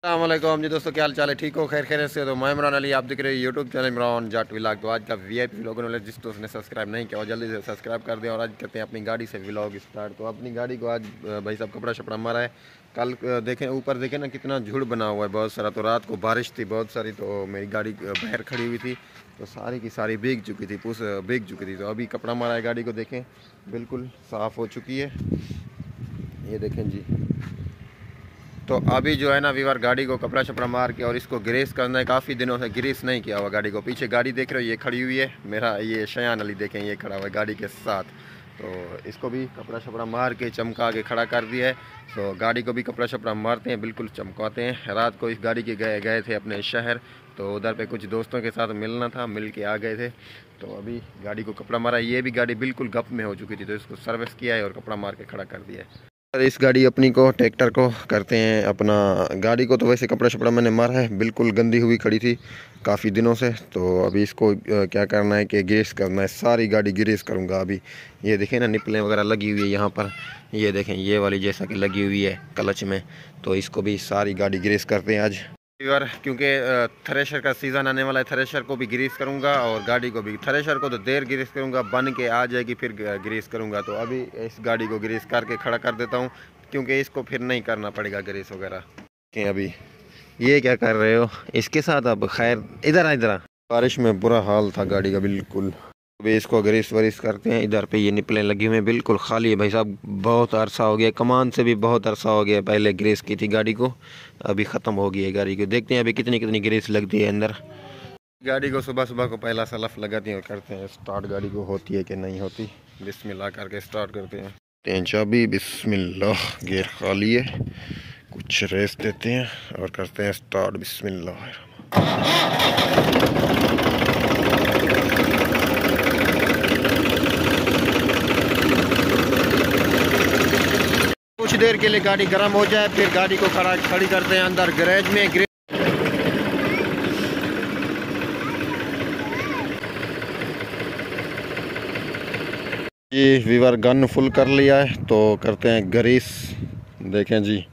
अस्सलामुअलैकुम जी दोस्तों, क्या हाल चाल है? ठीक हो? खैर खैर से? तो मैं इमरान अली, आप देख रहे हैं YouTube channel Imran Jat vlog. तो आज का वीआईपी व्लॉग ने जिस दोस्त ने सब्सक्राइब नहीं किया और जल्दी से सब्सक्राइब कर दें। और आज करते हैं अपनी गाड़ी से व्लॉग स्टार्ट। तो अपनी गाड़ी को आज भाई साहब कपड़ा शपड़ा मारा है। कल देखें ऊपर देखें ना कितना झुड़ बना हुआ है बहुत सारा। तो रात को बारिश थी बहुत सारी, तो मेरी गाड़ी बाहर खड़ी हुई थी, तो सारी की सारी भीग चुकी थी, भीग चुकी थी। तो अभी कपड़ा मारा है, गाड़ी को देखें बिल्कुल साफ़ हो चुकी है, ये देखें जी। तो अभी जो है ना वीवर, गाड़ी को कपड़ा शपड़ा मार के और इसको ग्रेस करना है। काफ़ी दिनों से ग्रेस नहीं किया हुआ गाड़ी को। पीछे गाड़ी देख रहे हो, ये खड़ी हुई है, मेरा ये शयान अली देखें, ये खड़ा हुआ है गाड़ी के साथ। तो इसको भी कपड़ा शपड़ा मार के चमका के खड़ा कर दिया है। तो गाड़ी को भी कपड़ा शपड़ा मारते हैं, बिल्कुल चमकाते हैं। रात को इस गाड़ी के गए थे अपने शहर, तो उधर पे कुछ दोस्तों के साथ मिलना था, मिल के आ गए थे। तो अभी गाड़ी को कपड़ा मारा। ये भी गाड़ी बिल्कुल गप में हो चुकी थी, तो इसको सर्विस किया है और कपड़ा मार के खड़ा कर दिया है। इस गाड़ी अपनी को ट्रैक्टर को करते हैं अपना। गाड़ी को तो वैसे कपड़ा शपड़ा मैंने मारा है, बिल्कुल गंदी हुई खड़ी थी काफ़ी दिनों से। तो अभी इसको क्या करना है कि ग्रीस करना है, सारी गाड़ी ग्रीस करूँगा अभी। ये देखें ना, निपलें वगैरह लगी हुई है यहाँ पर, ये देखें ये वाली जैसा कि लगी हुई है क्लच में। तो इसको भी सारी गाड़ी ग्रीस करते हैं आज यार, क्योंकि थ्रेशर का सीज़न आने वाला है। थ्रेशर को भी ग्रीस करूंगा और गाड़ी को भी। थ्रेशर को तो देर ग्रीस करूंगा, बन के आ जाएगी फिर ग्रीस करूंगा। तो अभी इस गाड़ी को ग्रीस करके खड़ा कर देता हूं, क्योंकि इसको फिर नहीं करना पड़ेगा ग्रीस वगैरह। अभी ये क्या कर रहे हो इसके साथ? अब खैर इधर आ, इधर आ। बारिश में बुरा हाल था गाड़ी का बिल्कुल। अभी इसको ग्रीस वरीस करते हैं। इधर पे ये निपलें लगी हुई हैं, बिल्कुल खाली है भाई साहब। बहुत अरसा हो गया, कमान से भी बहुत अरसा हो गया, पहले ग्रीस की थी गाड़ी को, अभी ख़त्म हो गई है गाड़ी को। देखते हैं अभी कितनी कितनी ग्रीस लगती है अंदर। गाड़ी को सुबह सुबह को पहला सलफ लगाती हैं और करते हैं स्टार्ट, गाड़ी को होती है कि नहीं होती। बिस्मिल्लाह करके स्टार्ट करते हैं। चाबी बिस्मिल्लाह, गियर खाली है, कुछ रेस देते हैं और करते हैं स्टार्ट। बिस्मिल्लाह। कुछ देर के लिए गाड़ी गर्म हो जाए, फिर गाड़ी को खड़ी करते हैं अंदर गैरेज में। ये वीवर गन फुल कर लिया है, तो करते हैं ग्रीस। देखें जी,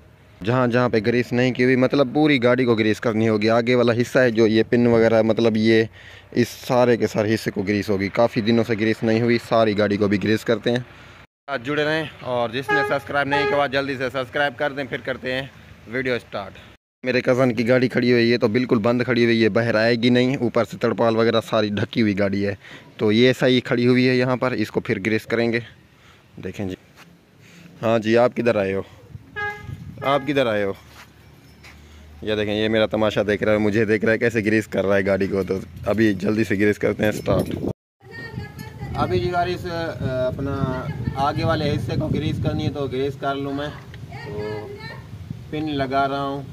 जहाँ जहाँ पे ग्रीस नहीं की हुई, मतलब पूरी गाड़ी को ग्रीस करनी होगी। आगे वाला हिस्सा है जो ये पिन वगैरह, मतलब ये इस सारे के सारे हिस्से को ग्रीस होगी। काफ़ी दिनों से ग्रीस नहीं हुई, सारी गाड़ी को भी ग्रीस करते हैं। आज जुड़े रहें, और जिसने सब्सक्राइब नहीं किया जल्दी से सब्सक्राइब कर दें। फिर करते हैं वीडियो स्टार्ट। मेरे कज़न की गाड़ी खड़ी हुई है, तो बिल्कुल बंद खड़ी हुई है, बाहर आएगी नहीं। ऊपर से तरपाल वगैरह सारी ढकी हुई गाड़ी है, तो ये सही खड़ी हुई है यहाँ पर। इसको फिर ग्रीस करेंगे। देखें जी। हाँ जी, आप किधर आए हो? आप किधर आए हो? ये देखें, ये मेरा तमाशा देख रहा है, मुझे देख रहा है कैसे ग्रीस कर रहा है गाड़ी को। तो अभी जल्दी से ग्रीस करते हैं स्टार्ट। अभी जी गाड़ी से अपना आगे वाले हिस्से को ग्रीस करनी है, तो ग्रीस कर लूँ मैं। तो पिन लगा रहा हूँ।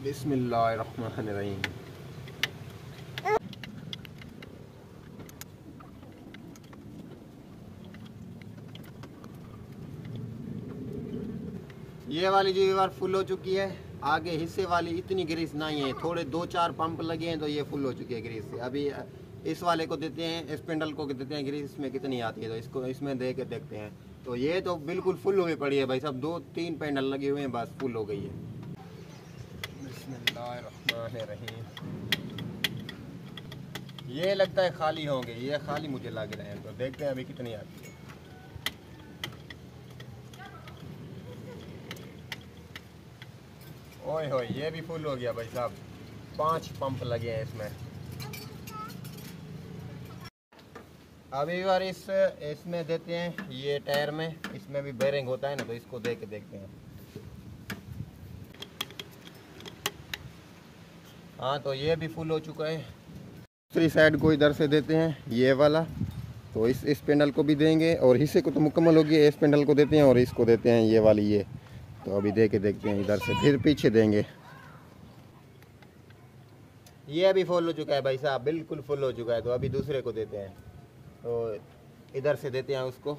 बिस्मिल्लाहिर्रहमानिर्रहीम। ये वाली जी बार फुल हो चुकी है। आगे हिस्से वाली इतनी ग्रीस नहीं है, थोड़े 2-4 पंप लगे हैं, तो ये फुल हो चुकी है ग्रीस से। अभी इस वाले को देते हैं, स्पिंडल को देते हैं ग्रीस में कितनी आती है, तो इसको इसमें दे के देखते हैं। तो ये तो बिल्कुल फुल हुई पड़ी है भाई साहब, 2-3 पेंडल लगे हुए हैं, बस फुल हो गई है। बिस्मिल्लाहिर्रहमानिर्रहीम। ये लगता है खाली होंगे, ये खाली मुझे लग रहे हैं, तो देखते हैं अभी कितनी आती है। ओए होए, ये भी फुल हो गया भाई साहब, 5 पंप लगे हैं इसमें। अभी बार इसमें देते हैं, ये टायर में, इसमें भी बेरिंग होता है ना, तो इसको दे के देखते हैं। हाँ, तो ये भी फुल हो चुका है। दूसरी साइड को इधर से देते हैं, ये वाला। तो इस पेंडल को भी देंगे, और हिस्से को तो मुकम्मल हो गया, इस पेंडल को देते हैं और इसको देते हैं ये वाली ये। तो अभी दे के देखते हैं इधर से, फिर पीछे देंगे। ये भी फुल हो चुका है भाई साहब, बिल्कुल फुल हो चुका है। तो अभी दूसरे को देते हैं, तो इधर से देते हैं उसको।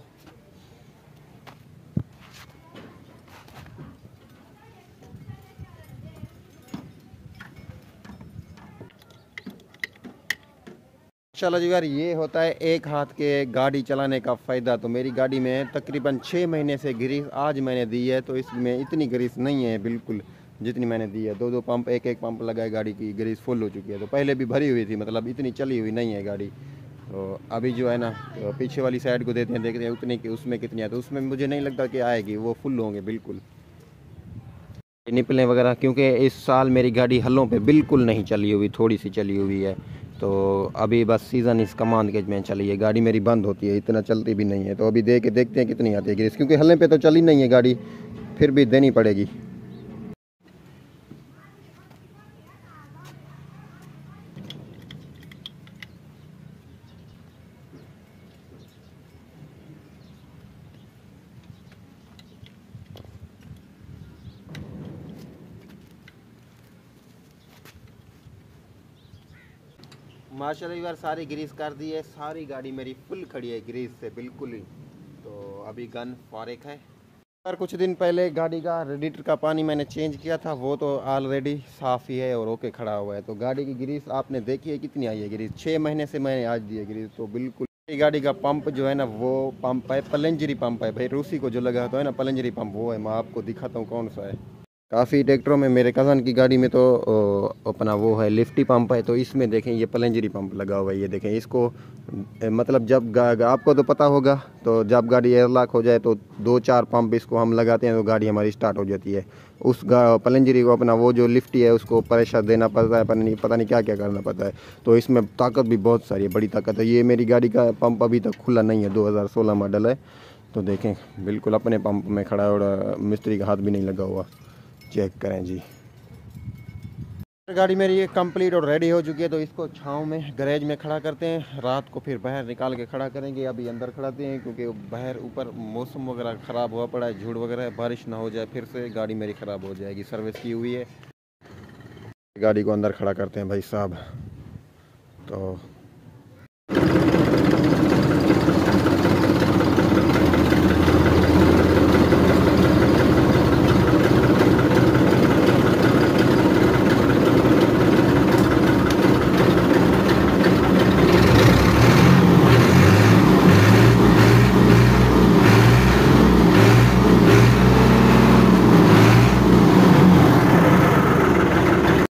माशाल्लाह जी यार, ये होता है एक हाथ के गाड़ी चलाने का फ़ायदा। तो मेरी गाड़ी में तकरीबन 6 महीने से ग्रीस आज मैंने दी है, तो इसमें इतनी ग्रीस नहीं है बिल्कुल जितनी मैंने दी है। 2-2 पंप, एक पंप लगाए, गाड़ी की ग्रीस फुल हो चुकी है। तो पहले भी भरी हुई थी, मतलब इतनी चली हुई नहीं है गाड़ी। तो अभी जो है ना, तो पीछे वाली साइड को देते हैं, देखते हैं उतने की उसमें कितनी है। तो उसमें मुझे नहीं लगता कि आएगी, वो फुल होंगे बिल्कुल निपलें वगैरह, क्योंकि इस साल मेरी गाड़ी हलों पे बिल्कुल नहीं चली हुई, थोड़ी सी चली हुई है। तो अभी बस सीज़न इस कमान के में चली है, गाड़ी मेरी बंद होती है, इतना चलती भी नहीं है। तो अभी देखते हैं कितनी आती है ग्रीस, क्योंकि हल्ले पे तो चली नहीं है गाड़ी, फिर भी देनी पड़ेगी। माशाल्लाह यार, सारी ग्रीस कर दी है, सारी गाड़ी मेरी फुल खड़ी है ग्रीस से बिल्कुल ही। तो अभी गन फारिग है। यार कुछ दिन पहले गाड़ी का रेडिएटर का पानी मैंने चेंज किया था, वो तो ऑलरेडी साफ़ ही है और ओके खड़ा हुआ है। तो गाड़ी की ग्रीस आपने देखी है कितनी आई है ग्रीस, 6 महीने से मैंने आज दी है ग्रीस। तो बिल्कुल गाड़ी का पंप जो है ना, वो पंप है पलंजरी पंप है भाई, रूसी को जो लगा तो है ना पलंजरी पंप, वो है। मैं आपको दिखाता हूँ कौन सा है। काफ़ी ट्रैक्टरों में, मेरे कज़न की गाड़ी में तो अपना वो है लिफ्टी पंप है। तो इसमें देखें ये प्लंजरी पंप लगा हुआ है, ये देखें इसको। मतलब जब आपको तो पता होगा, तो जब गाड़ी एयरलॉक हो जाए तो 2-4 पंप इसको हम लगाते हैं तो गाड़ी हमारी स्टार्ट हो जाती है। उस प्लंजरी को अपना वो जो लिफ्टी है उसको प्रेशर देना पड़ता है, पता नहीं क्या क्या करना पड़ता है। तो इसमें ताकत भी बहुत सारी है, बड़ी ताकत है। ये मेरी गाड़ी का पंप अभी तक खुला नहीं है, 2016 मॉडल है। तो देखें बिल्कुल अपने पंप में खड़ा है और मिस्त्री का हाथ भी नहीं लगा हुआ। चेक करें जी। गाड़ी मेरी ये कंप्लीट और रेडी हो चुकी है। तो इसको छांव में गैरेज में खड़ा करते हैं, रात को फिर बाहर निकाल के खड़ा करेंगे। अभी अंदर खड़ाते हैं क्योंकि बाहर ऊपर मौसम वगैरह ख़राब हुआ पड़ा है, झूठ वगैरह, बारिश ना हो जाए फिर से गाड़ी मेरी ख़राब हो जाएगी। सर्विस की हुई है, गाड़ी को अंदर खड़ा करते हैं भाई साहब। तो